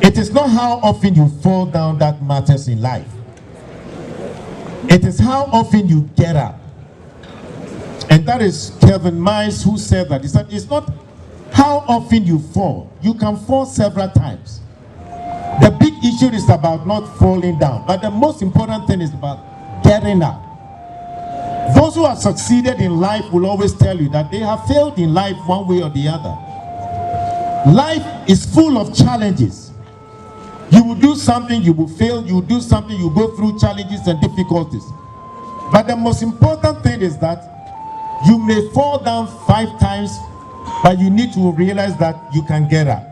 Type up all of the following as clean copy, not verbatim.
It is not how often you fall down that matters in life. It is how often you get up. And that is Kelvin Miles who said that. He said, it's not how often you fall. You can fall several times. The big issue is about not falling down. But the most important thing is about getting up. Those who have succeeded in life will always tell you that they have failed in life one way or the other. Life is full of challenges. You will do something, you will fail. You will do something, you go through challenges and difficulties. But the most important thing is that you may fall down 5 times, but you need to realize that you can get up.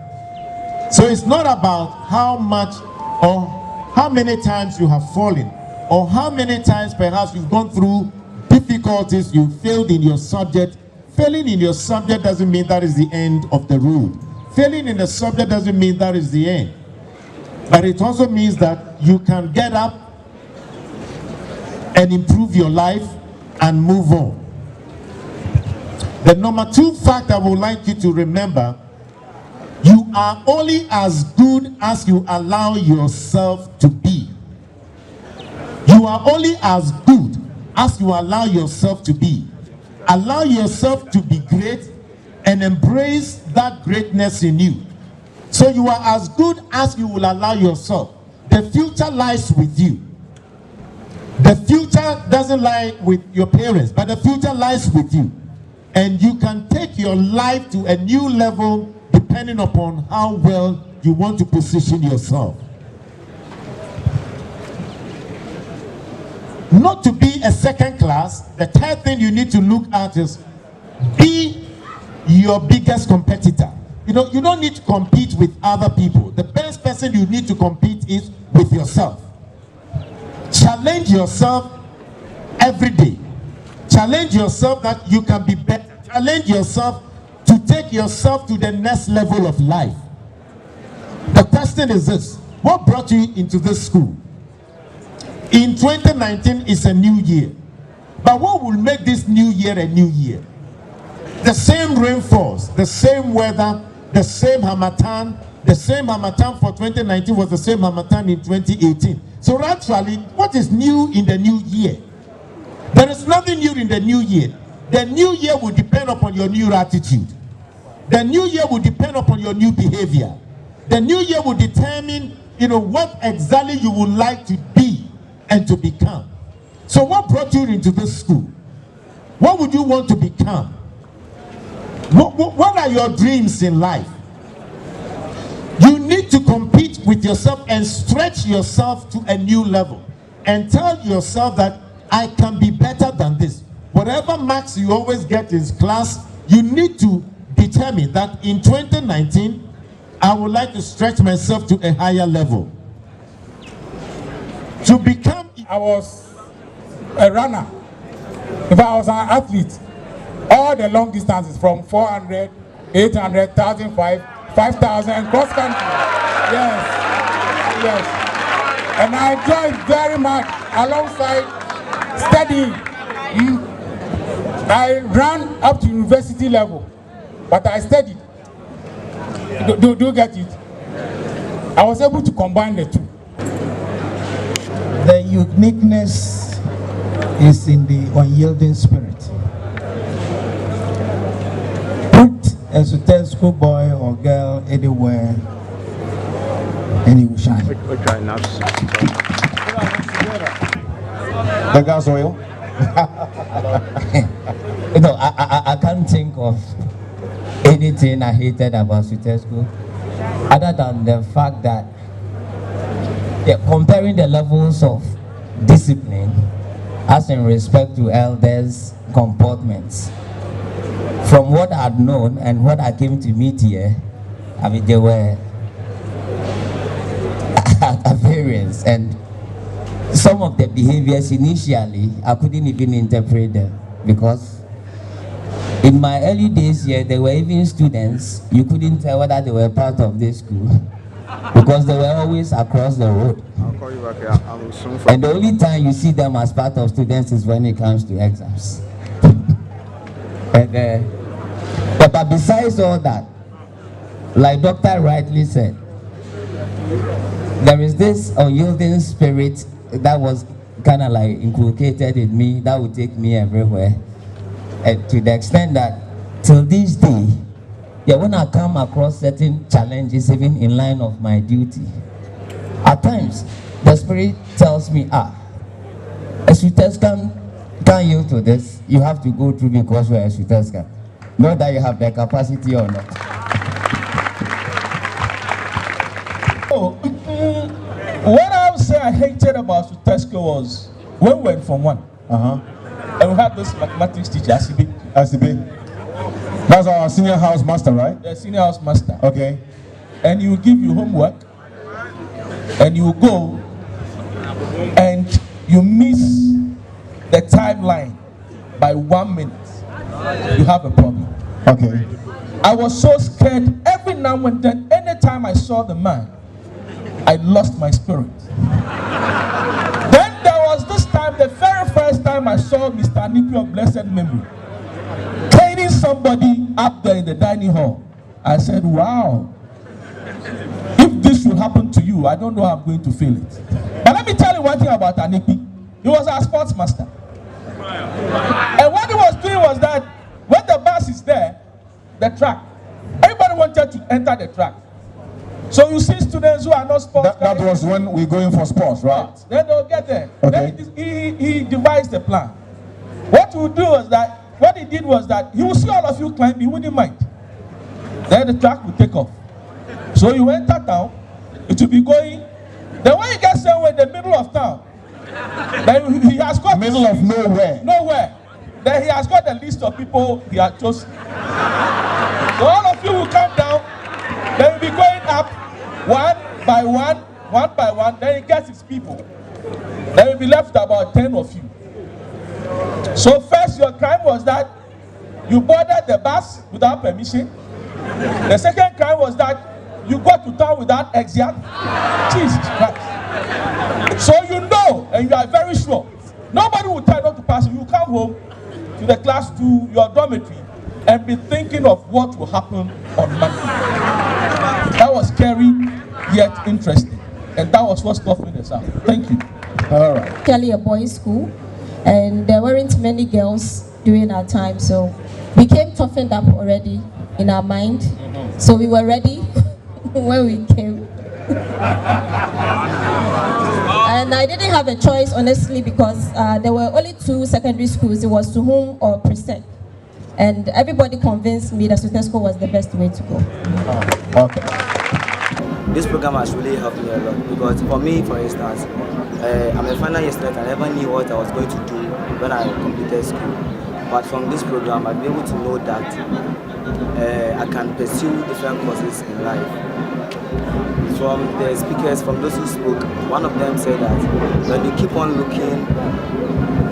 So it's not about how much or how many times you have fallen, or how many times perhaps you've gone through difficulties, you failed in your subject. Failing in your subject doesn't mean that is the end of the road. Failing in the subject doesn't mean that is the end. But it also means that you can get up and improve your life and move on. The number 2 fact I would like you to remember, you are only as good as you allow yourself to be. You are only as good as you allow yourself to be. Allow yourself to be great and embrace that greatness in you. So you are as good as you will allow yourself. The future lies with you. The future doesn't lie with your parents, but the future lies with you. And you can take your life to a new level depending upon how well you want to position yourself. Not to be a second class, the third thing you need to look at is be your biggest competitor. You know, you don't need to compete with other people. The best person you need to compete is with yourself. Challenge yourself every day. Challenge yourself that you can be better. Challenge yourself to take yourself to the next level of life. The question is this: what brought you into this school? In 2019 is a new year. But what will make this new year a new year? The same rainfalls, the same weather, the same harmattan. The same harmattan for 2019 was the same harmattan in 2018. So actually, what is new in the new year? There is nothing new in the new year. The new year will depend upon your new attitude. The new year will depend upon your new behavior. The new year will determine, what exactly you would like to be and to become. So what brought you into this school? What would you want to become? What are your dreams in life? You need to compete with yourself and stretch yourself to a new level and tell yourself that I can be better than this. Whatever marks you always get in class, you need to determine that in 2019, I would like to stretch myself to a higher level. To become... I was a runner. If I was an athlete, all the long distances from 400, 800, 1,005, 5,000, cross country. Yes. And I enjoyed very much alongside studying. I ran up to university level, but I studied. Do you get it? I was able to combine the two. The uniqueness is in the unyielding spirit. Put a certain schoolboy or girl anywhere and he will shine. The gas oil? I can't think of anything I hated about Sutesco other than the fact that comparing the levels of discipline as in respect to elders' comportments. From what I'd known and what I came to meet here, there were a variance, and some of the behaviors initially, I couldn't even interpret them, because in my early days here, there were even students, you couldn't tell whether they were part of this school, because they were always across the road. I'll call you back here. And the only time you see them as part of students is when it comes to exams. But besides all that, like Dr. rightly said, there is this unyielding spirit that was kind of like inculcated in me that would take me everywhere. And to the extent that till this day, when I come across certain challenges, even in line of my duty, at times the spirit tells me, a Sutescan can't yield to this. You have to go through because you're a Sutescan. Not that you have the capacity or not. What I would say I hated about Sutesco was when we went from 1. And we had this mathematics teacher, Asibe. That's our senior house master, right? the senior house master. Okay. And he will give you homework, and you will go, and you miss the timeline by 1 minute. You have a problem. Okay. I was so scared. Every now and then, anytime I saw the man, I lost my spirit. Then there was this time, the very first time I saw Mr. Nipi of blessed memory caning somebody up there in the dining hall. I said, wow, if this should happen to you, I don't know how I'm going to feel it. But let me tell you one thing about Anipi. He was our sports master. And what he was doing was that when the bus is there, the track, everybody wanted to enter the track. So you see students who are not sports. That was when we going for sports, right? Then they'll get there. Okay. Then he devised a plan. What he did was that he will see all of you climb, he wouldn't mind. Then the track will take off. So you enter town, it will be going. Then when you get somewhere in the middle of town, then he has got middle of nowhere. Nowhere. Then he has got a list of people he has chosen. So all of you will come down, then he'll be going up one by one, then he gets his people. Then he'll be left about 10 of you. So first, your crime was that you boarded the bus without permission. The second crime was that you got to town without exit. Jesus Christ. So you know, and you are very sure, nobody will tell you not to pass. You come home to the class, to your dormitory, and be thinking of what will happen on Monday. That was scary, yet interesting. And that was what toughened us out. Thank you. All right. Actually a boys' school, and there weren't many girls during our time, so we came toughened up already in our mind. So we were ready when we came. And I didn't have a choice, honestly, because there were only 2 secondary schools. It was Suhum or Presec. And everybody convinced me that Sultan School was the best way to go. Okay. This program has really helped me a lot, because for me, for instance, I'm a final year student. I never knew what I was going to do when I completed school. But from this program, I've been able to know that I can pursue different courses in life. From the speakers, from those who spoke, one of them said that when you keep on looking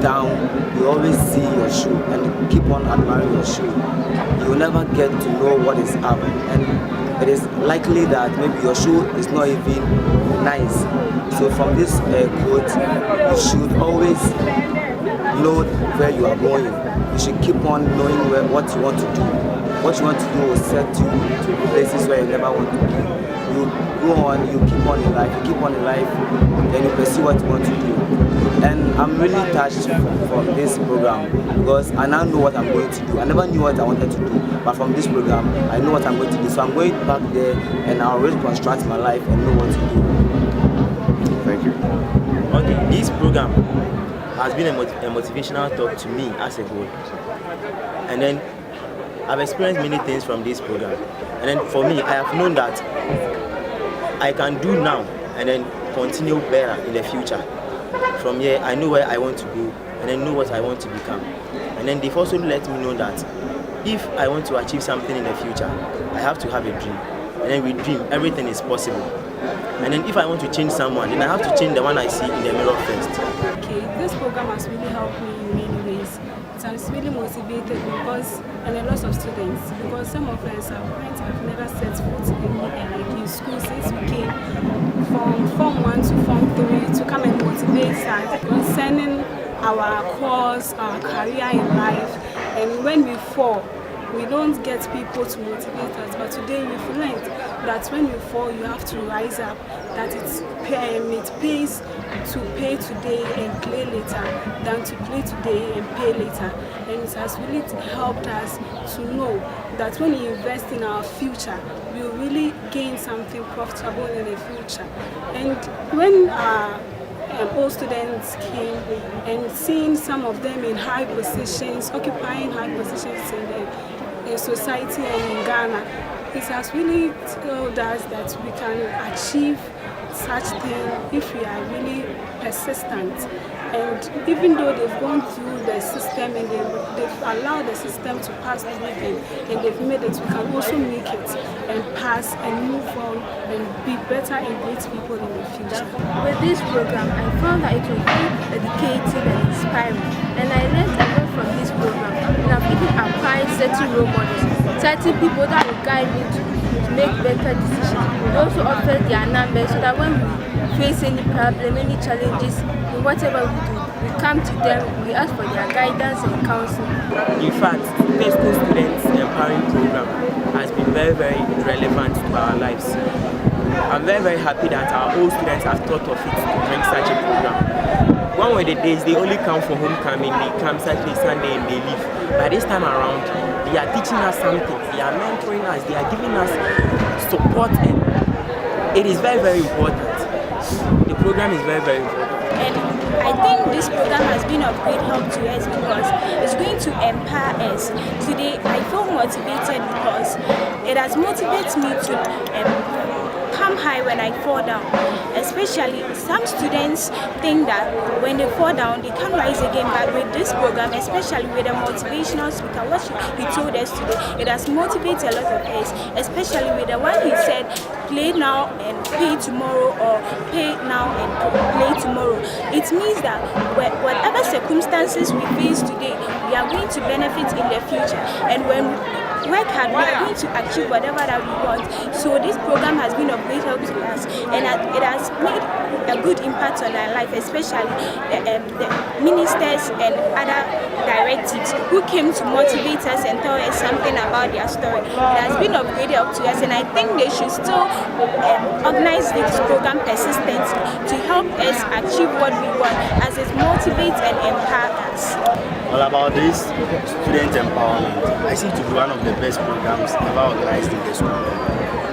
down, you always see your shoe, and you keep on admiring your shoe, you will never get to know what is up. And it is likely that maybe your shoe is not even nice. So from this quote, you should always know where you are going. You should keep on knowing what you want to do. What you want to do will set you to places where you never want to be. You go on, you keep on in life, then you pursue what you want to do. And I'm really touched from this program, because I now know what I'm going to do. I never knew what I wanted to do, but from this program, I know what I'm going to do. So I'm going back there and I'll reconstruct my life and know what to do. Thank you. Okay, this program has been a motivational talk to me as a whole. And then I've experienced many things from this program. And then for me, I have known that I can do now and then continue better in the future. From here, I know where I want to go and then know what I want to become. And then they've also let me know that if I want to achieve something in the future, I have to have a dream. And then with dream, everything is possible. And then if I want to change someone, then I have to change the one I see in the mirror first. Okay, this program has really helped me in many ways. It has really motivated me, and a lot of students, because some of us, our parents have never set foot in school since we came from Form 1 to Form 3 to come and motivate us concerning our course, our career in life. And when we fall, we don't get people to motivate us, but today we've learned that when you fall, you have to rise up, that it pays to pay today and play later than to play today and pay later. And it has really helped us to know that when we invest in our future, we will really gain something profitable in the future. And when old students came and seeing some of them in high positions, occupying high positions in society and in Ghana, it has really told us that we can achieve such thing if we are really persistent. And even though they've gone through the system and they've allowed the system to pass through them and they've made it, we can also make it and pass and move on and be better and great people in the future. With this program, I found that it was very educative and inspiring, and I learned a lot from this program. And I've even acquired certain role models, certain people that will guide me to make better decisions. We also offer their numbers so that when we face any problem, any challenges, in whatever we do, we come to them, we ask for their guidance and counsel. In fact, the school students empowering program has been very, very relevant to our lives. I'm very, very happy that our old students have thought of it to bring such a program. One of the days they only come for homecoming, they come Saturday, Sunday, and they leave. But this time around, they are teaching us something, they are mentoring us, they are giving us support, and it is very, very important. The program is very, very important. And I think this program has been of great help to us because it's going to empower us. Today, I feel motivated because it has motivated me to become high when I fall down. Especially some students think that when they fall down, they can't rise again. But with this program, especially with the motivational speaker, what he told us today, it has motivated a lot of us, especially with the one he said, play now and pay tomorrow, or pay now and play tomorrow. It means that whatever circumstances we face today, we are going to benefit in the future. And when we work hard, we are going to achieve whatever that we want. So this program has been of great help to us, and it has made a good impact on our life, especially the ministers and other directives who came to motivate us and tell us something about their story. It has been of great help to us, and I think they should still organize this program persistently to help us achieve what we want, as it motivates and empowers us. All about this student empowerment, I see it to be one of the best programs ever organized in the school,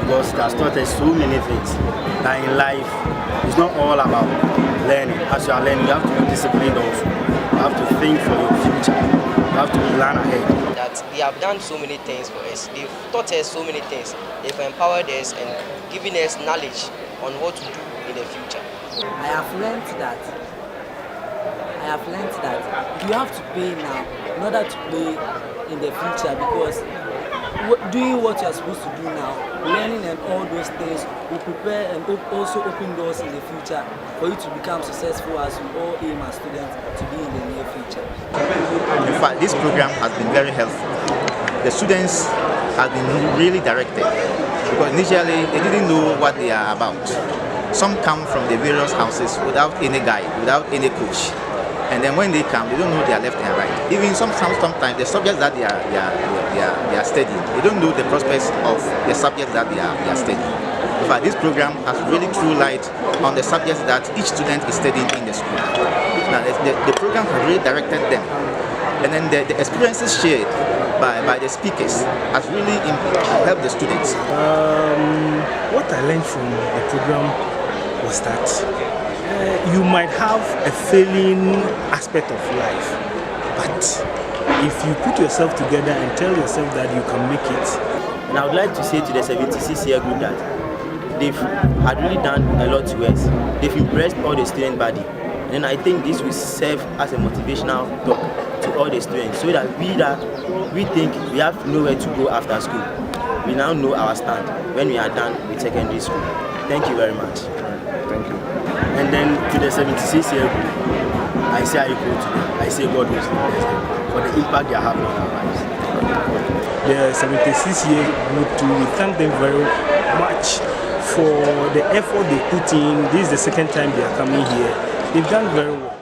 because it has taught us so many things that in life it's not all about learning. As you are learning, you have to be disciplined also. You have to think for your future. You have to plan ahead. That they have done so many things for us. They've taught us so many things. They've empowered us and given us knowledge on what to do in the future. I have learned that you have to pay now in order to play in the future, because doing what you are supposed to do now, learning and all those things will prepare and also open doors in the future for you to become successful, as we all aim as students to be in the near future. In fact, this program has been very helpful. The students have been really directed, because initially they didn't know what they are about. Some come from the various houses without any guide, without any coach. And then when they come, they don't know their left and right. Even sometimes the subjects that they are studying, they don't know the prospects of the subjects that they are studying. In fact, this program has really thrown light on the subjects that each student is studying in the school. Now, the program has really directed them. And then the experiences shared by the speakers has really helped the students. What I learned from the program was that you might have a failing aspect of life, but if you put yourself together and tell yourself that you can make it. And I would like to say to the 76-year group that they've had really done a lot to us. They've impressed all the student body, and I think this will serve as a motivational talk to all the students, so that we think we have nowhere to go after school. We now know our stand when we are done with secondary school. Thank you very much. Thank you. And then to the 76-year group, I say I equal to them. I say God will bless them for the impact they are having on our lives. The 76-year group too, we thank them very much for the effort they put in. This is the second time they are coming here. They've done very well.